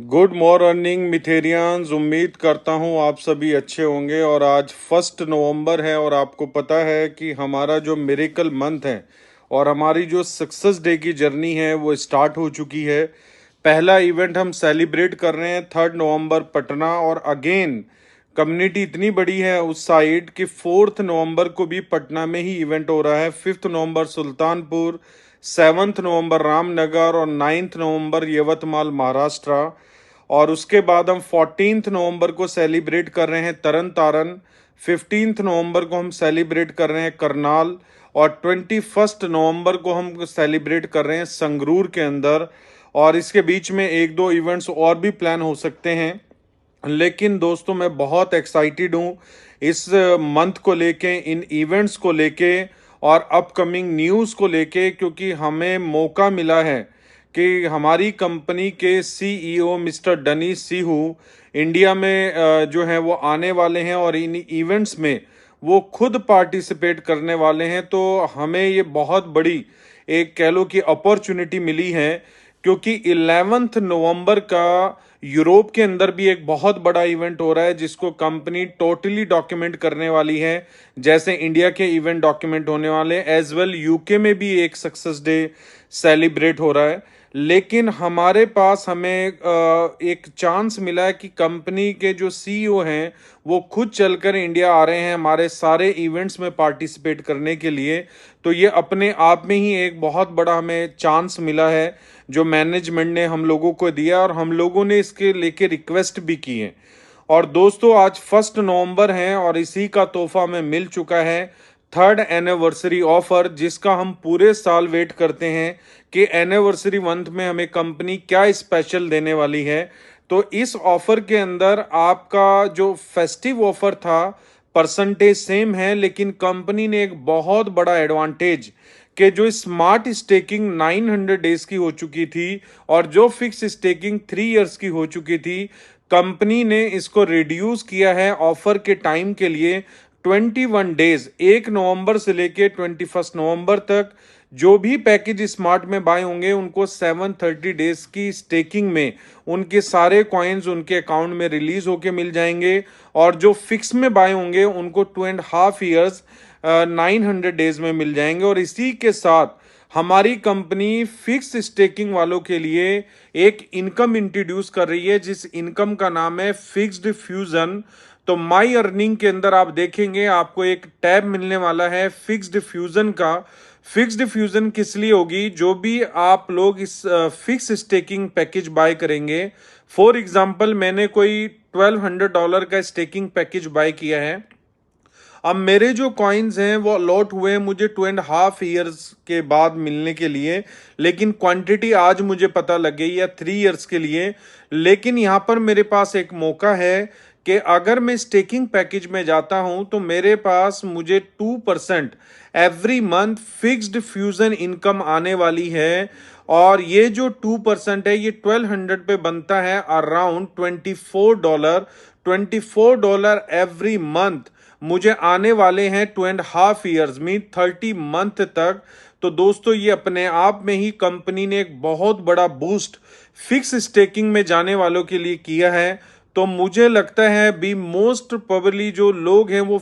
Good morning मिथेरियंस। उम्मीद करता हूँ आप सभी अच्छे होंगे। और आज 1 नवंबर है और आपको पता है कि हमारा जो मिरेकल मंथ है और हमारी जो सक्सेस डे की जर्नी है वो स्टार्ट हो चुकी है। पहला इवेंट हम सेलिब्रेट कर रहे हैं 3 नवंबर पटना, और अगेन कम्युनिटी इतनी बड़ी है उस साइड कि 4 नवंबर को भी पटना में ही इवेंट हो रहा है। 5 नवंबर सुल्तानपुर, 7 नवंबर रामनगर और 9 नवंबर यवतमाल महाराष्ट्र। और उसके बाद हम 14 नवंबर को सेलिब्रेट कर रहे हैं तरन तारन, 15 नवंबर को हम सेलिब्रेट कर रहे हैं करनाल, और 21 नवंबर को हम सेलिब्रेट कर रहे हैं संगरूर के अंदर। और इसके बीच में एक दो इवेंट्स और भी प्लान हो सकते हैं। लेकिन दोस्तों मैं बहुत एक्साइटेड हूँ इस मंथ को लेके, इन इवेंट्स को लेके और अपकमिंग न्यूज़ को लेके, क्योंकि हमें मौका मिला है कि हमारी कंपनी के सीईओ मिस्टर डनीश सिहू इंडिया में जो है वो आने वाले हैं और इन इवेंट्स में वो खुद पार्टिसिपेट करने वाले हैं। तो हमें ये बहुत बड़ी एक कह लो कि अपॉर्चुनिटी मिली है, क्योंकि 11 नवंबर का यूरोप के अंदर भी एक बहुत बड़ा इवेंट हो रहा है जिसको कंपनी टोटली डॉक्यूमेंट करने वाली है। जैसे इंडिया के इवेंट डॉक्यूमेंट होने वाले, एज वेल यूके में भी एक सक्सेस डे सेलिब्रेट हो रहा है। लेकिन हमारे पास हमें एक चांस मिला है कि कंपनी के जो सीईओ हैं वो खुद चलकर इंडिया आ रहे हैं हमारे सारे इवेंट्स में पार्टिसिपेट करने के लिए। तो ये अपने आप में ही एक बहुत बड़ा हमें चांस मिला है जो मैनेजमेंट ने हम लोगों को दिया, और हम लोगों ने इसके लेके रिक्वेस्ट भी की है। और दोस्तों आज 1 नवंबर है और इसी का तोहफा हमें मिल चुका है, 3rd एनिवर्सरी ऑफर, जिसका हम पूरे साल वेट करते हैं कि एनिवर्सरी मंथ में हमें कंपनी क्या स्पेशल देने वाली है। तो इस ऑफर के अंदर आपका जो फेस्टिव ऑफर था परसेंटेज सेम है, लेकिन कंपनी ने एक बहुत बड़ा एडवांटेज कि जो स्मार्ट स्टेकिंग 900 डेज की हो चुकी थी और जो फिक्स स्टेकिंग 3 इयर्स की हो चुकी थी, कंपनी ने इसको रिड्यूस किया है ऑफर के टाइम के लिए 21 डेज, 1 नवंबर से लेके 21 नवंबर तक। जो भी पैकेज स्मार्ट में बाय होंगे उनको 730 डेज की स्टेकिंग में उनके सारे कॉइन्स उनके अकाउंट में रिलीज होके मिल जाएंगे। और जो फिक्स में बाय होंगे उनको 2.5 इयर्स 900 डेज में मिल जाएंगे। और इसी के साथ हमारी कंपनी फिक्स स्टेकिंग वालों के लिए एक इनकम इंट्रोड्यूस कर रही है, जिस इनकम का नाम है फिक्स्ड फ्यूजन। तो माई अर्निंग के अंदर आप देखेंगे आपको एक टैब मिलने वाला है फिक्स्ड फ्यूजन का। फिक्स्ड फ्यूजन किस लिए होगी? जो भी आप लोग इस फिक्स स्टेकिंग पैकेज बाय करेंगे, फॉर एग्जांपल मैंने कोई $1200 का स्टेकिंग पैकेज बाय किया है। अब मेरे जो कॉइन्स हैं वो अलॉट हुए हैं मुझे 2.5 इयर्स के बाद मिलने के लिए, लेकिन क्वांटिटी आज मुझे पता लग गई है 3 इयर्स के लिए। लेकिन यहाँ पर मेरे पास एक मौका है कि अगर मैं स्टेकिंग पैकेज में जाता हूं तो मेरे पास मुझे 2% every month fixed fusion income आने वाली है। और ये जो 2% है ये 1200 पे बनता है अराउंड $24। $24 एवरी मंथ मुझे आने वाले हैं 2.5 इयर्स में, 30 मंथ तक। तो दोस्तों ये अपने आप में ही कंपनी ने एक बहुत बड़ा बूस्ट फिक्स स्टेकिंग में जाने वालों के लिए किया है। तो मुझे लगता है बी मोस्ट प्रोबेबली जो लोग हैं वो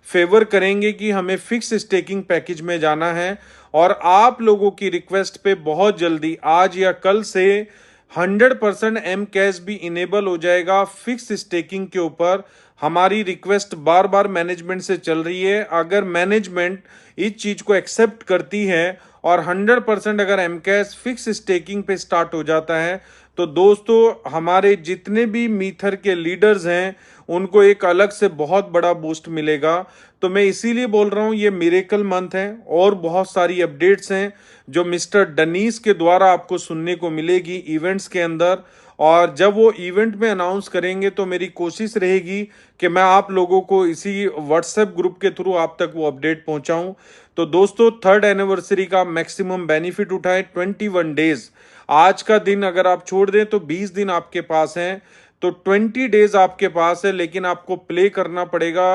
फेवर करेंगे कि हमें फिक्स स्टेकिंग पैकेज में जाना है। और आप लोगों की रिक्वेस्ट पे बहुत जल्दी आज या कल से 100% एम कैश भी इनेबल हो जाएगा फिक्स स्टेकिंग के ऊपर। हमारी रिक्वेस्ट बार बार मैनेजमेंट से चल रही है, अगर मैनेजमेंट इस चीज को एक्सेप्ट करती है और 100% अगर एम कैश फिक्स स्टेकिंग पे स्टार्ट हो जाता है, तो दोस्तों हमारे जितने भी मीथर के लीडर्स हैं उनको एक अलग से बहुत बड़ा बूस्ट मिलेगा। तो मैं इसीलिए बोल रहा हूं ये मिरेकल मंथ है, और बहुत सारी अपडेट्स हैं जो मिस्टर डनीस के द्वारा आपको सुनने को मिलेगी इवेंट्स के अंदर। और जब वो इवेंट में अनाउंस करेंगे तो मेरी कोशिश रहेगी कि मैं आप लोगों को इसी व्हाट्सएप ग्रुप के थ्रू आप तक वो अपडेट पहुंचाऊं। तो दोस्तों 3rd एनिवर्सरी का मैक्सिमम बेनिफिट उठाएं, 21 डेज। आज का दिन अगर आप छोड़ दें तो 20 दिन आपके पास हैं, तो 20 डेज आपके पास है। लेकिन आपको प्ले करना पड़ेगा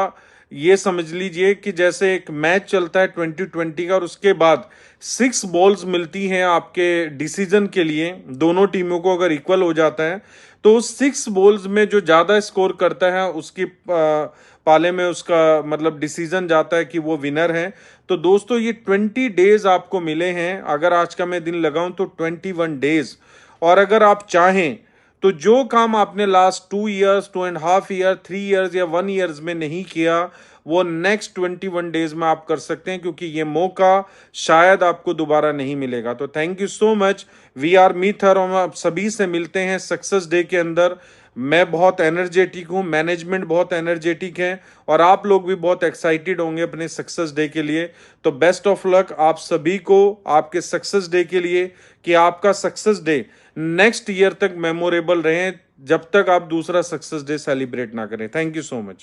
ये समझ लीजिए कि जैसे एक मैच चलता है 2020 का और उसके बाद 6 बॉल्स मिलती हैं आपके डिसीजन के लिए, दोनों टीमों को अगर इक्वल हो जाता है तो 6 बॉल्स में जो ज्यादा स्कोर करता है उसकी पाले में उसका मतलब डिसीजन जाता है कि वो विनर है। तो दोस्तों ये 20 डेज आपको मिले हैं, अगर आज का मैं दिन लगाऊं तो 21 डेज। और अगर आप चाहें तो जो काम आपने लास्ट 2 ईयर्स, 2.5 ईयर, 3 ईयर्स या 1 ईयर्स में नहीं किया वो नेक्स्ट 21 डेज में आप कर सकते हैं, क्योंकि ये मौका शायद आपको दोबारा नहीं मिलेगा। तो thank you so much. We are मीथर, हम आप सभी से मिलते हैं सक्सेस डे के अंदर। मैं बहुत एनर्जेटिक हूं, मैनेजमेंट बहुत एनर्जेटिक है और आप लोग भी बहुत एक्साइटेड होंगे अपने सक्सेस डे के लिए। तो बेस्ट ऑफ लक आप सभी को आपके सक्सेस डे के लिए, कि आपका सक्सेस डे नेक्स्ट ईयर तक मेमोरेबल रहे, जब तक आप दूसरा सक्सेस डे सेलिब्रेट ना करें। Thank you so much.